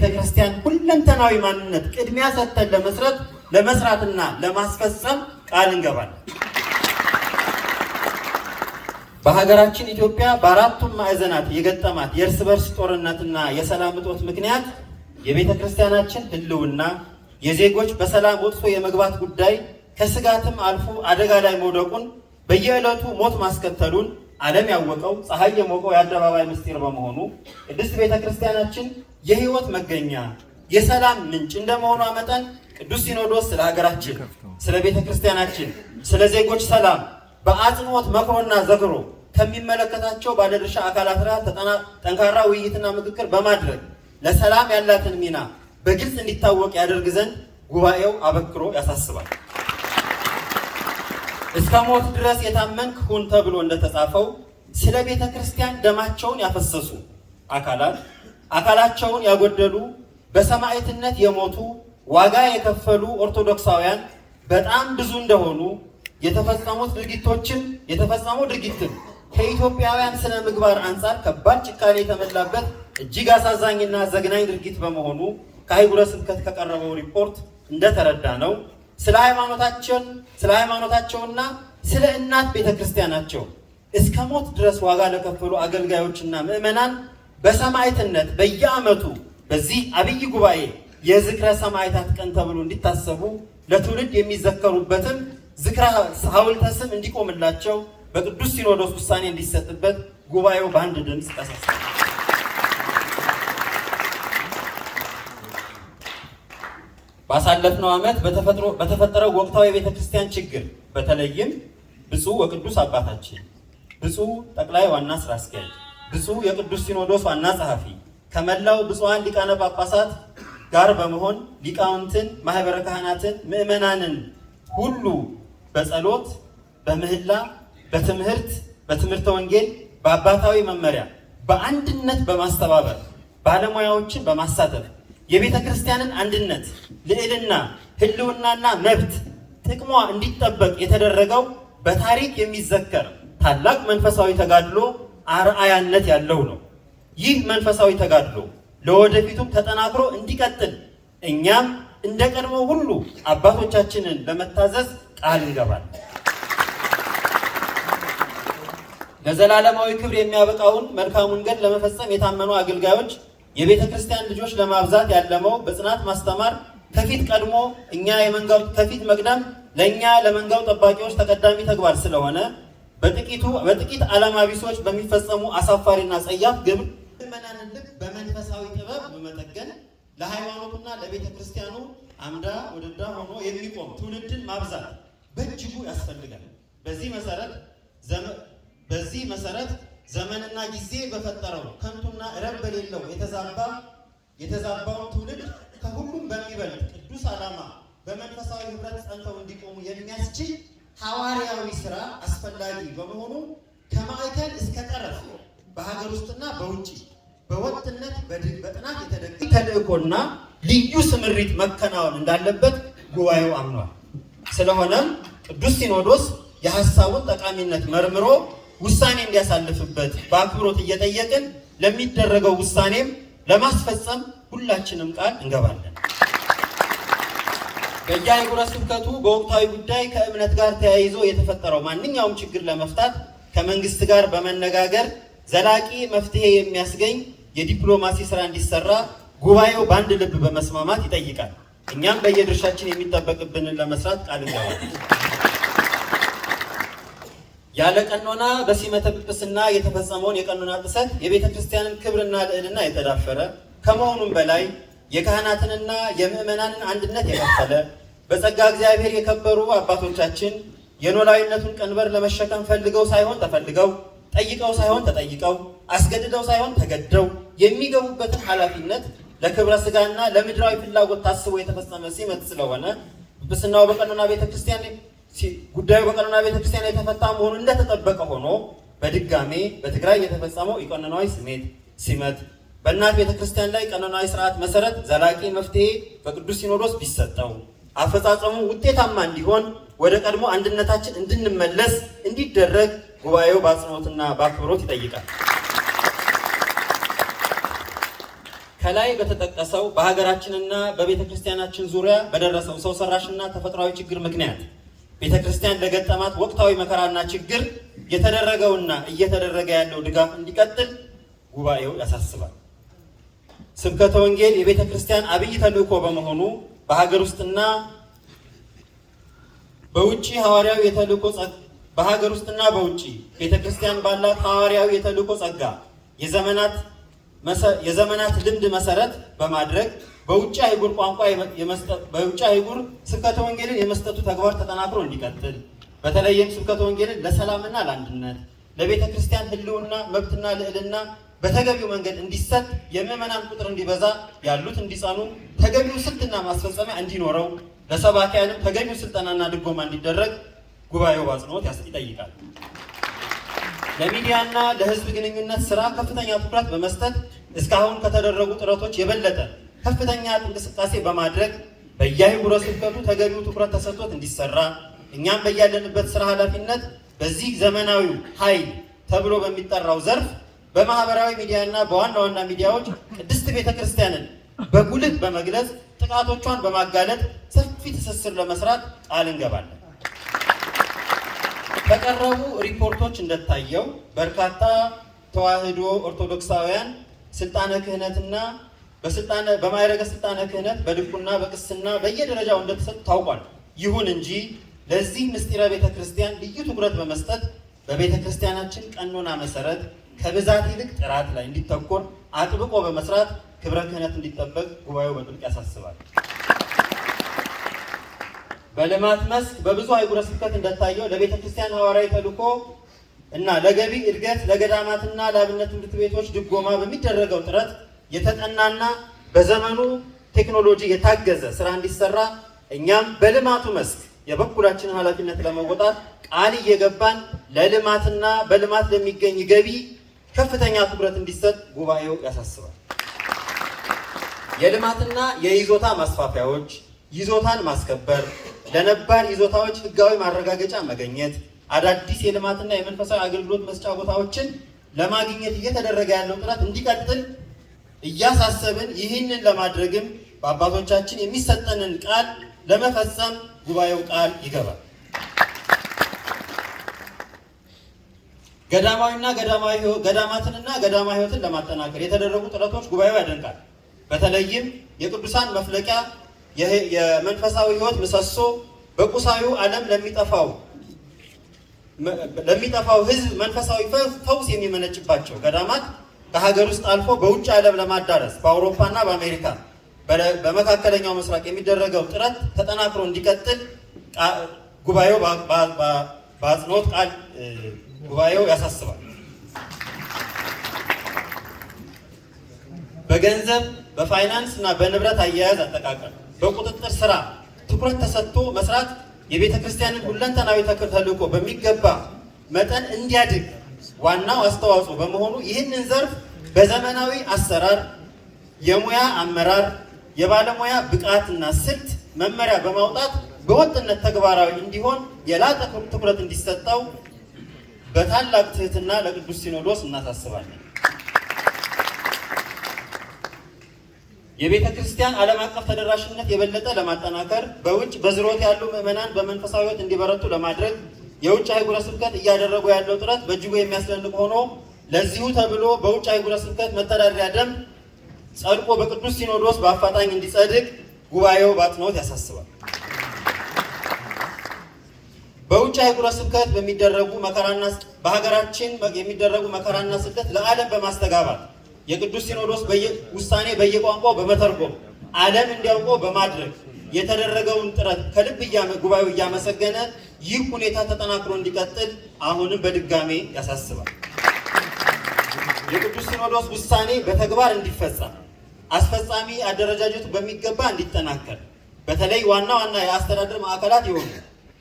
ቤተክርስቲያን ሁለንተናዊ ማንነት ቅድሚያ ሰጥተን ለመስራትና ለማስፈጸም ቃል እንገባለን። በሀገራችን ኢትዮጵያ በአራቱም ማዕዘናት የገጠማት የእርስ በርስ ጦርነትና የሰላም እጦት ምክንያት የቤተክርስቲያናችን ሕልውና የዜጎች በሰላም ወጥቶ የመግባት ጉዳይ ከስጋትም አልፎ አደጋ ላይ መውደቁን በየዕለቱ ሞት ማስከተሉን ዓለም ያወቀው ፀሐይ የሞቀው የአደባባይ ምስጢር በመሆኑ ቅድስት ቤተክርስቲያናችን የሕይወት መገኛ የሰላም ምንጭ እንደመሆኗ መጠን ቅዱስ ሲኖዶስ ስለ ሀገራችን፣ ስለ ቤተክርስቲያናችን፣ ስለ ዜጎች ሰላም በአጽንኦት መክሮና ዘክሮ ከሚመለከታቸው ባለድርሻ አካላት ጋር ጠንካራ ውይይትና ምክክር በማድረግ ለሰላም ያላትን ሚና በግልጽ እንዲታወቅ ያደርግ ዘንድ ጉባኤው አበክሮ ያሳስባል። እስከ ሞት ድረስ የታመንክ ሁን ተብሎ እንደተጻፈው ስለ ቤተ ክርስቲያን ደማቸውን ያፈሰሱ አካላቸውን ያጎደሉ በሰማዕትነት የሞቱ ዋጋ የከፈሉ ኦርቶዶክሳውያን በጣም ብዙ እንደሆኑ የተፈጸመው ድርጊትም ከኢትዮጵያውያን ስነ ምግባር አንጻር ከባድ ጭካኔ የተመላበት እጅግ አሳዛኝና ዘግናኝ ድርጊት በመሆኑ ከአህጉረ ስብከት ከቀረበው ሪፖርት እንደተረዳ ነው ስለ ሃይማኖታቸውና ስለ እናት ቤተክርስቲያናቸው እስከ ሞት ድረስ ዋጋ ለከፈሉ አገልጋዮችና ምዕመናን በሰማዕትነት በየዓመቱ በዚህ አብይ ጉባኤ የዝክረ ሰማዕታት ቀን ተብሎ እንዲታሰቡ ለትውልድ የሚዘከሩበትን ዝክረ ሐውልተ ስም እንዲቆምላቸው በቅዱስ ሲኖዶስ ውሳኔ እንዲሰጥበት ጉባኤው በአንድ ድምፅ ተሳስቧል። ባሳለፍነው ዓመት በተፈጠረው ወቅታዊ የቤተክርስቲያን ችግር በተለይም ብፁዕ ወቅዱስ አባታችን፣ ብፁዕ ጠቅላይ ዋና ስራ አስኪያጅ፣ ብፁዕ የቅዱስ ሲኖዶስ ዋና ጸሐፊ ከመላው ብፁዓን ሊቃነ ጳጳሳት ጋር በመሆን ሊቃውንትን፣ ማህበረ ካህናትን፣ ምዕመናንን ሁሉ በጸሎት፣ በምህላ፣ በትምህርተ ወንጌል፣ በአባታዊ መመሪያ በአንድነት በማስተባበር ባለሙያዎችን በማሳተፍ የቤተ ክርስቲያንን አንድነት፣ ልዕልና፣ ህልውናና መብት ጥቅሟ እንዲጠበቅ የተደረገው በታሪክ የሚዘከር ታላቅ መንፈሳዊ ተጋድሎ አርአያነት ያለው ነው። ይህ መንፈሳዊ ተጋድሎ ለወደፊቱም ተጠናክሮ እንዲቀጥል እኛም እንደ ቀድሞ ሁሉ አባቶቻችንን ለመታዘዝ ቃል እንገባለን። ለዘላለማዊ ክብር የሚያበቃውን መልካሙን ገድል ለመፈጸም የታመኑ አገልጋዮች የቤተ ክርስቲያን ልጆች ለማብዛት ያለመው በጽናት ማስተማር ከፊት ቀድሞ ከፊት መቅደም ለእኛ ለመንጋው ጠባቂዎች ተቀዳሚ ተግባር ስለሆነ በጥቂት ዓላማ ቢሶች በሚፈጸሙ አሳፋሪና ጸያፍ ግብር ምዕመናንን ልብ በመንፈሳዊ ጥበብ በመጠገን ለሃይማኖቱና ለቤተ ክርስቲያኑ አምዳ ወደዳ ሆኖ የሚቆም ትውልድን ማብዛት በእጅጉ ያስፈልጋል። በዚህ መሰረት ዘመንና ጊዜ በፈጠረው ከንቱና ረብ በሌለው የተዛባውን ትውልድ ከሁሉም በሚበልጥ ቅዱስ ዓላማ በመንፈሳዊ ህብረት ጸንተው እንዲቆሙ የሚያስችል ሐዋርያዊ ስራ አስፈላጊ በመሆኑ ከማዕከል እስከ ጠረፍ በሀገር ውስጥና በውጭ በወጥነት በጥናት የተደገፈ ተልእኮና ልዩ ስምሪት መከናወን እንዳለበት ጉባኤው አምኗል። ስለሆነም ቅዱስ ሲኖዶስ የሐሳቡን ጠቃሚነት መርምሮ ውሳኔ እንዲያሳልፍበት በአክብሮት እየጠየቅን ለሚደረገው ውሳኔም ለማስፈጸም ሁላችንም ቃል እንገባለን። በየአህጉረ ስብከቱ በወቅታዊ ጉዳይ ከእምነት ጋር ተያይዞ የተፈጠረው ማንኛውም ችግር ለመፍታት ከመንግስት ጋር በመነጋገር ዘላቂ መፍትሄ የሚያስገኝ የዲፕሎማሲ ስራ እንዲሰራ ጉባኤው በአንድ ልብ በመስማማት ይጠይቃል። እኛም በየድርሻችን የሚጠበቅብንን ለመስራት ቃል እንገባለን። ያለ ቀኖና በሲመተ ጵጵስና የተፈጸመውን የቀኖና ጥሰት የቤተ ክርስቲያንን ክብርና ልዕልና የተዳፈረ ከመሆኑም በላይ የካህናትንና የምዕመናንን አንድነት የከፈለ በጸጋ እግዚአብሔር የከበሩ አባቶቻችን የኖላዊነቱን ቀንበር ለመሸከም ፈልገው ሳይሆን ተፈልገው፣ ጠይቀው ሳይሆን ተጠይቀው፣ አስገድደው ሳይሆን ተገደው የሚገቡበትን ኃላፊነት ለክብረ ስጋና ለምድራዊ ፍላጎት ታስቦ የተፈጸመ ሲመት ስለሆነ ጵጵስናው በቀኖና ቤተክርስቲያን ጉዳዩ በቀኖና ቤተክርስቲያን የተፈታ መሆኑ እንደተጠበቀ ሆኖ በድጋሜ በትግራይ የተፈጸመው ኢቀኖናዊ ሲመት በእናት ቤተክርስቲያን ላይ ቀኖናዊ ስርዓት መሰረት ዘላቂ መፍትሄ በቅዱስ ሲኖዶስ ቢሰጠው አፈጻጸሙ ውጤታማ እንዲሆን ወደ ቀድሞ አንድነታችን እንድንመለስ እንዲደረግ ጉባኤው በአጽንኦትና በአክብሮት ይጠይቃል። ከላይ በተጠቀሰው በሀገራችንና በቤተ ክርስቲያናችን ዙሪያ በደረሰው ሰው ሰራሽና ተፈጥሯዊ ችግር ምክንያት ቤተ ክርስቲያን ለገጠማት ወቅታዊ መከራና ችግር የተደረገውና እየተደረገ ያለው ድጋፍ እንዲቀጥል ጉባኤው ያሳስባል። ስብከተ ወንጌል የቤተ ክርስቲያን አብይ ተልእኮ በመሆኑ በሀገር ውስጥና በውጪ ሐዋርያዊ የተልእኮ በሀገር ውስጥና በውጪ ቤተ ክርስቲያን ባላት ሐዋርያዊ የተልእኮ ጸጋ የዘመናት ልምድ መሰረት በማድረግ በውጭ አህጉር ቋንቋ በውጭ አህጉር ስብከተ ወንጌልን የመስጠቱ ተግባር ተጠናክሮ እንዲቀጥል በተለይም ስብከተ ወንጌልን ለሰላምና ለአንድነት ለቤተ ክርስቲያን ሕልውና መብትና ልዕልና በተገቢው መንገድ እንዲሰጥ የምዕመናን ቁጥር እንዲበዛ ያሉት እንዲጸኑ ተገቢው ስልትና ማስፈጸሚያ እንዲኖረው ለሰባኪያንም ተገቢው ስልጠናና ድጎማ እንዲደረግ ጉባኤው በአጽንኦት ይጠይቃል። ለሚዲያና ለሕዝብ ግንኙነት ስራ ከፍተኛ ትኩረት በመስጠት እስካሁን ከተደረጉ ጥረቶች የበለጠ ከፍተኛ እንቅስቃሴ በማድረግ በየአህጉረ ስብከቱ ተገቢው ትኩረት ተሰጥቶት እንዲሰራ እኛም በያለንበት ስራ ኃላፊነት በዚህ ዘመናዊው ኃይል ተብሎ በሚጠራው ዘርፍ በማህበራዊ ሚዲያና በዋና ዋና ሚዲያዎች ቅድስት ቤተ ክርስቲያንን በጉልህ በመግለጽ ጥቃቶቿን በማጋለጥ ሰፊ ትስስር ለመስራት ቃል እንገባለን። በቀረቡ ሪፖርቶች እንደታየው በርካታ ተዋሕዶ ኦርቶዶክሳውያን ስልጣነ ክህነትና በማዕረገ ስልጣነ ክህነት በድቁና በቅስና በየደረጃው እንደተሰጡ ታውቋል። ይሁን እንጂ ለዚህ ምስጢረ ቤተ ክርስቲያን ልዩ ትኩረት በመስጠት በቤተ ክርስቲያናችን ቀኖና መሰረት ከብዛት ይልቅ ጥራት ላይ እንዲተኮር አጥብቆ በመስራት ክብረ ክህነት እንዲጠበቅ ጉባኤው በጥብቅ ያሳስባል። በልማት መስክ በብዙ አህጉረ ስብከት እንደታየው ለቤተ ክርስቲያን ሐዋርያዊ ተልእኮ እና ለገቢ እድገት ለገዳማትና ለአብነት ትምህርት ቤቶች ድጎማ በሚደረገው ጥረት የተጠናና በዘመኑ ቴክኖሎጂ የታገዘ ስራ እንዲሰራ እኛም በልማቱ መስክ የበኩላችንን ኃላፊነት ለመወጣት ቃል እየገባን ለልማትና በልማት ለሚገኝ ገቢ ከፍተኛ ትኩረት እንዲሰጥ ጉባኤው ያሳስባል። የልማትና የይዞታ ማስፋፊያዎች፣ ይዞታን ማስከበር፣ ለነባር ይዞታዎች ህጋዊ ማረጋገጫ መገኘት፣ አዳዲስ የልማትና የመንፈሳዊ አገልግሎት መስጫ ቦታዎችን ለማግኘት እየተደረገ ያለው ጥረት እንዲቀጥል እያሳሰብን ይህንን ለማድረግም በአባቶቻችን የሚሰጠንን ቃል ለመፈጸም ጉባኤው ቃል ይገባል። ገዳማትንና ገዳማዊ ህይወትን ለማጠናከር የተደረጉ ጥረቶች ጉባኤው ያደንቃል። በተለይም የቅዱሳን መፍለቂያ የመንፈሳዊ ህይወት ምሰሶ በቁሳዩ ዓለም ለሚጠፋው ህዝብ መንፈሳዊ ፈውስ የሚመነጭባቸው ገዳማት ከሀገር ውስጥ አልፎ በውጭ ዓለም ለማዳረስ በአውሮፓና በአሜሪካ በመካከለኛው ምስራቅ የሚደረገው ጥረት ተጠናክሮ እንዲቀጥል ጉባኤው በአጽንኦት ቃል ጉባኤው ያሳስባል። በገንዘብ በፋይናንስ እና በንብረት አያያዝ አጠቃቀም በቁጥጥር ስራ ትኩረት ተሰጥቶ መስራት የቤተ ክርስቲያንን ሁለንተናዊ ተልእኮ በሚገባ መጠን እንዲያድግ ዋናው አስተዋጽኦ በመሆኑ ይህንን ዘርፍ በዘመናዊ አሰራር የሙያ አመራር የባለሙያ ብቃትና ስልት መመሪያ በማውጣት በወጥነት ተግባራዊ እንዲሆን የላቀ ትኩረት እንዲሰጠው በታላቅ ትህትና ለቅዱስ ሲኖዶስ እናሳስባለን። የቤተ ክርስቲያን ዓለም አቀፍ ተደራሽነት የበለጠ ለማጠናከር በውጭ በዝሮት ያሉ ምዕመናን በመንፈሳዊ ሕይወት እንዲበረቱ ለማድረግ የውጭ አህጉረ ስብከት እያደረጉ ያለው ጥረት በእጅጉ የሚያስደንቅ ሆኖ ለዚሁ ተብሎ በውጭ አህጉረ ስብከት መተዳደሪያ ደንብ ጸድቆ በቅዱስ ሲኖዶስ በአፋጣኝ እንዲጸድቅ ጉባኤው በአጽንኦት ያሳስባል። በውጭ አህጉረ ስብከት በሀገራችን የሚደረጉ መከራና ስደት ለዓለም በማስተጋባት የቅዱስ ሲኖዶስ ውሳኔ በየቋንቋው በመተርጎም ዓለም እንዲያውቀው በማድረግ የተደረገውን ጥረት ከልብ ጉባኤው እያመሰገነ ይህ ሁኔታ ተጠናክሮ እንዲቀጥል አሁንም በድጋሜ ያሳስባል። የቅዱስ ሲኖዶስ ውሳኔ በተግባር እንዲፈጸም አስፈጻሚ አደረጃጀቱ በሚገባ እንዲጠናከር በተለይ ዋና ዋና የአስተዳደር ማዕከላት የሆኑ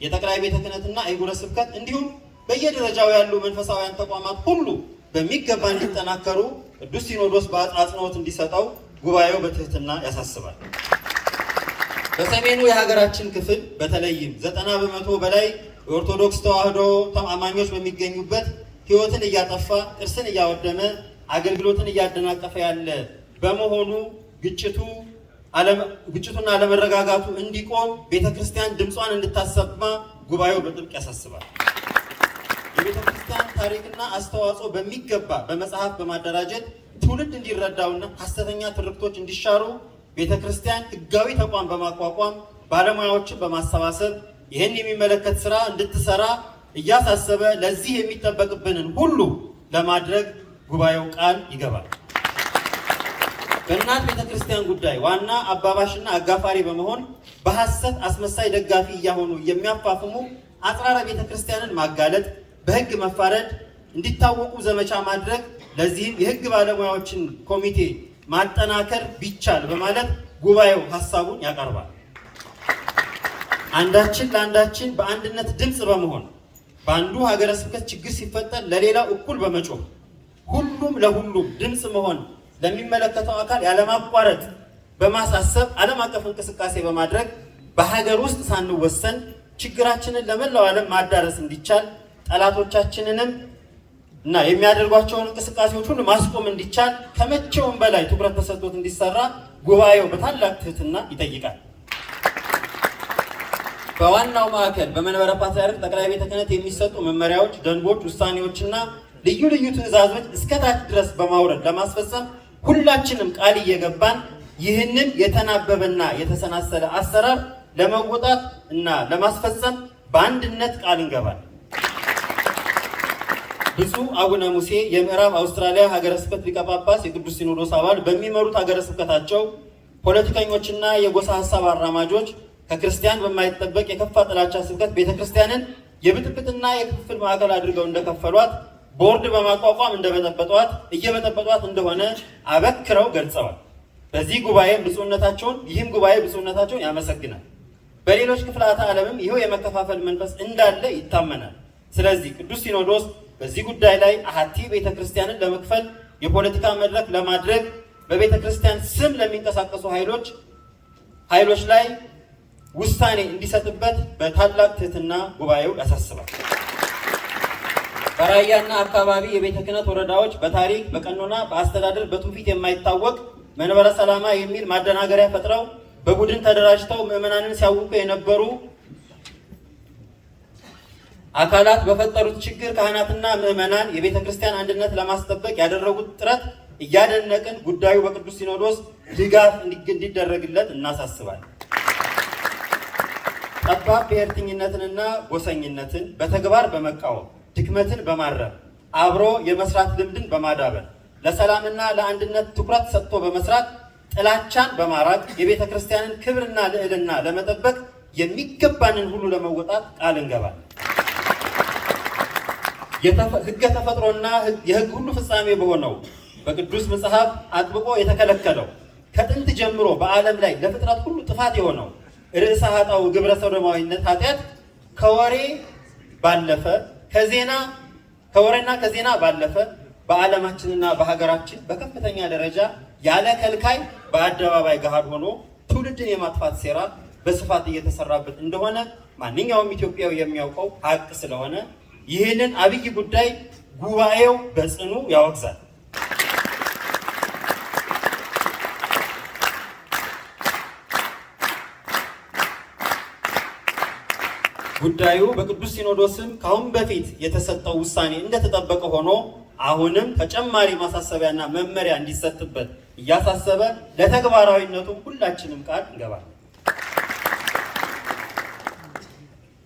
የጠቅላይ ቤተ ክህነትና አህጉረ ስብከት እንዲሁም በየደረጃው ያሉ መንፈሳውያን ተቋማት ሁሉ በሚገባ እንዲጠናከሩ ቅዱስ ሲኖዶስ በአጽንኦት እንዲሰጠው ጉባኤው በትህትና ያሳስባል። በሰሜኑ የሀገራችን ክፍል በተለይም 90% በላይ የኦርቶዶክስ ተዋሕዶ አማኞች በሚገኙበት ሕይወትን እያጠፋ ቅርስን እያወደመ አገልግሎትን እያደናቀፈ ያለ በመሆኑ ግጭቱና አለመረጋጋቱ እንዲቆም ቤተክርስቲያን ድምጿን እንድታሰማ ጉባኤው በጥብቅ ያሳስባል። የቤተክርስቲያን ታሪክና አስተዋጽኦ በሚገባ በመጽሐፍ በማደራጀት ትውልድ እንዲረዳውና ሐሰተኛ ትርክቶች እንዲሻሩ ቤተክርስቲያን ሕጋዊ ተቋም በማቋቋም ባለሙያዎችን በማሰባሰብ ይህን የሚመለከት ስራ እንድትሰራ እያሳሰበ ለዚህ የሚጠበቅብንን ሁሉ ለማድረግ ጉባኤው ቃል ይገባል። በእናት ቤተክርስቲያን ጉዳይ ዋና አባባሽና አጋፋሪ በመሆን በሐሰት አስመሳይ ደጋፊ እያሆኑ የሚያፋፍሙ አጽራረ ቤተክርስቲያንን ማጋለጥ፣ በሕግ መፋረድ እንዲታወቁ ዘመቻ ማድረግ፣ ለዚህም የሕግ ባለሙያዎችን ኮሚቴ ማጠናከር ቢቻል በማለት ጉባኤው ሐሳቡን ያቀርባል። አንዳችን ለአንዳችን በአንድነት ድምፅ በመሆን በአንዱ ሀገረ ስብከት ችግር ሲፈጠር ለሌላው እኩል በመጮህ ሁሉም ለሁሉም ድምፅ መሆን ለሚመለከተው አካል ያለማቋረጥ በማሳሰብ ዓለም አቀፍ እንቅስቃሴ በማድረግ በሀገር ውስጥ ሳንወሰን ችግራችንን ለመላው ዓለም ማዳረስ እንዲቻል ጠላቶቻችንንም እና የሚያደርጓቸውን እንቅስቃሴዎች ሁሉ ማስቆም እንዲቻል ከመቼውም በላይ ትኩረት ተሰጥቶት እንዲሰራ ጉባኤው በታላቅ ትህትና ይጠይቃል። በዋናው ማዕከል በመንበረ ፓትርያርክ ጠቅላይ ቤተ ክህነት የሚሰጡ መመሪያዎች፣ ደንቦች፣ ውሳኔዎችና ልዩ ልዩ ትዕዛዞች እስከታች ድረስ በማውረድ ለማስፈጸም ሁላችንም ቃል እየገባን ይህንን የተናበበና የተሰናሰለ አሰራር ለመወጣት እና ለማስፈጸም በአንድነት ቃል እንገባል። ብፁዕ አቡነ ሙሴ የምዕራብ አውስትራሊያ ሀገረ ስብከት ሊቀ ጳጳስ የቅዱስ ሲኖዶስ አባል በሚመሩት ሀገረ ስብከታቸው ፖለቲከኞችና የጎሳ ሀሳብ አራማጆች ከክርስቲያን በማይጠበቅ የከፋ ጥላቻ ስብከት ቤተክርስቲያንን የብጥብጥና የክፍል ማዕከል አድርገው እንደከፈሏት ቦርድ በማቋቋም እየበጠበጧት እንደሆነ አበክረው ገልጸዋል። ይህም ጉባኤ ብፁዕነታቸውን ያመሰግናል። በሌሎች ክፍላተ ዓለምም ይኸው የመከፋፈል መንፈስ እንዳለ ይታመናል። ስለዚህ ቅዱስ ሲኖዶስ በዚህ ጉዳይ ላይ አሐቲ ቤተክርስቲያንን ለመክፈል የፖለቲካ መድረክ ለማድረግ በቤተክርስቲያን ስም ለሚንቀሳቀሱ ኃይሎች ላይ ውሳኔ እንዲሰጥበት በታላቅ ትህትና ጉባኤው ያሳስባል። በራያና አካባቢ የቤተ ክህነት ወረዳዎች በታሪክ በቀኖና በአስተዳደር በትውፊት የማይታወቅ መንበረ ሰላማ የሚል ማደናገሪያ ፈጥረው በቡድን ተደራጅተው ምዕመናንን ሲያውቁ የነበሩ አካላት በፈጠሩት ችግር ካህናትና ምዕመናን የቤተ ክርስቲያን አንድነት ለማስጠበቅ ያደረጉት ጥረት እያደነቅን ጉዳዩ በቅዱስ ሲኖዶስ ድጋፍ እንዲደረግለት እናሳስባለን። ጠባብ ብሔርተኝነትንና ጎሰኝነትን በተግባር በመቃወም ድክመትን በማረም አብሮ የመስራት ልምድን በማዳበር ለሰላምና ለአንድነት ትኩረት ሰጥቶ በመስራት ጥላቻን በማራቅ የቤተ ክርስቲያንን ክብርና ልዕልና ለመጠበቅ የሚገባንን ሁሉ ለመወጣት ቃል እንገባለን። ሕገ ተፈጥሮና የሕግ ሁሉ ፍጻሜ በሆነው በቅዱስ መጽሐፍ አጥብቆ የተከለከለው ከጥንት ጀምሮ በዓለም ላይ ለፍጥረት ሁሉ ጥፋት የሆነው ርዕሰ ኃጣው ግብረ ሰዶማዊነት ኃጢአት ከወሬና ከዜና ባለፈ በዓለማችንና በሀገራችን በከፍተኛ ደረጃ ያለ ከልካይ በአደባባይ ገሃድ ሆኖ ትውልድን የማጥፋት ሴራ በስፋት እየተሰራበት እንደሆነ ማንኛውም ኢትዮጵያዊ የሚያውቀው ሀቅ ስለሆነ ይህንን አብይ ጉዳይ ጉባኤው በጽኑ ያወግዛል። ጉዳዩ በቅዱስ ሲኖዶስም ካሁን በፊት የተሰጠው ውሳኔ እንደተጠበቀ ሆኖ አሁንም ተጨማሪ ማሳሰቢያና መመሪያ እንዲሰጥበት እያሳሰበ ለተግባራዊነቱ ሁላችንም ቃል እንገባለን።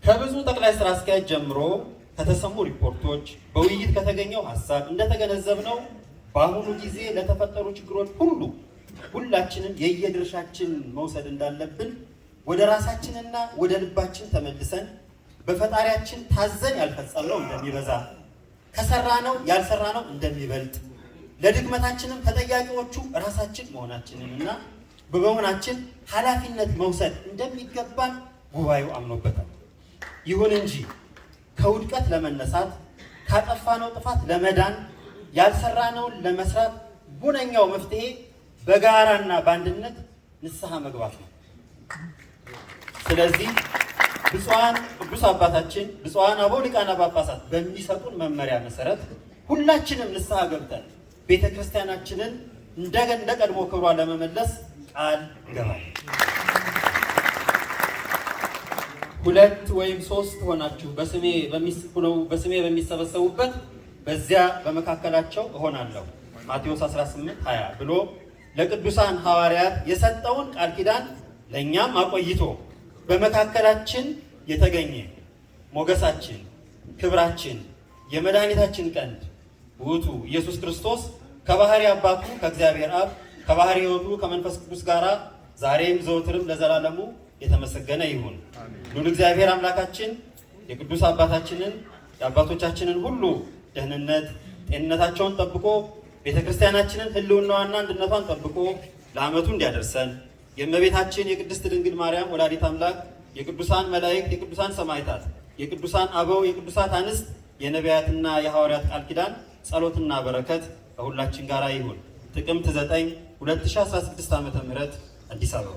ከብዙ ጠቅላይ ስራ አስኪያጅ ጀምሮ ከተሰሙ ሪፖርቶች በውይይት ከተገኘው ሀሳብ እንደተገነዘብነው በአሁኑ ጊዜ ለተፈጠሩ ችግሮች ሁሉ ሁላችንም የየድርሻችን መውሰድ እንዳለብን ወደ ራሳችንና ወደ ልባችን ተመልሰን በፈጣሪያችን ታዘን ያልፈጸምነው እንደሚበዛ ከሰራነው ያልሰራነው እንደሚበልጥ ለድክመታችንም ተጠያቂዎቹ ራሳችን መሆናችንንና በመሆናችን ኃላፊነት መውሰድ እንደሚገባን ጉባኤው አምኖበታል። ይሁን እንጂ ከውድቀት ለመነሳት ካጠፋነው ጥፋት ለመዳን ያልሰራነውን ለመስራት ሁነኛው መፍትሄ በጋራና በአንድነት ንስሐ መግባት ነው። ስለዚህ ብፁዓን ቅዱስ አባታችን ብፁዓን አበው ሊቃነ ጳጳሳት በሚሰጡን መመሪያ መሰረት ሁላችንም ንስሐ ገብተን ቤተ ክርስቲያናችንን እንደ ቀድሞ ክብሯ ለመመለስ ቃል ገባል። 2 ወይም 3 ሆናችሁ በስሜ በሚሰበሰቡበት በዚያ በመካከላቸው እሆናለሁ ማቴዎስ 18:20 ብሎ ለቅዱሳን ሐዋርያት የሰጠውን ቃል ኪዳን ለእኛም አቆይቶ በመካከላችን የተገኘ ሞገሳችን፣ ክብራችን፣ የመድኃኒታችን ቀንድ ውእቱ ኢየሱስ ክርስቶስ ከባህሪ አባቱ ከእግዚአብሔር አብ ከባህሪ ሕይወቱ ከመንፈስ ቅዱስ ጋር ዛሬም ዘወትርም ለዘላለሙ የተመሰገነ ይሁን። ሉል እግዚአብሔር አምላካችን የቅዱስ አባታችንን የአባቶቻችንን ሁሉ ደህንነት ጤንነታቸውን ጠብቆ ቤተክርስቲያናችንን ሕልውናዋና አንድነቷን ጠብቆ ለዓመቱ እንዲያደርሰን የእመቤታችን የቅድስት ድንግል ማርያም ወላዲት አምላክ የቅዱሳን መላእክት የቅዱሳን ሰማዕታት የቅዱሳን አበው የቅዱሳት አንስት የነቢያትና የሐዋርያት ቃል ኪዳን ጸሎትና በረከት ከሁላችን ጋር ይሁን። ጥቅምት 9 2016 ዓ.ም አዲስ አበባ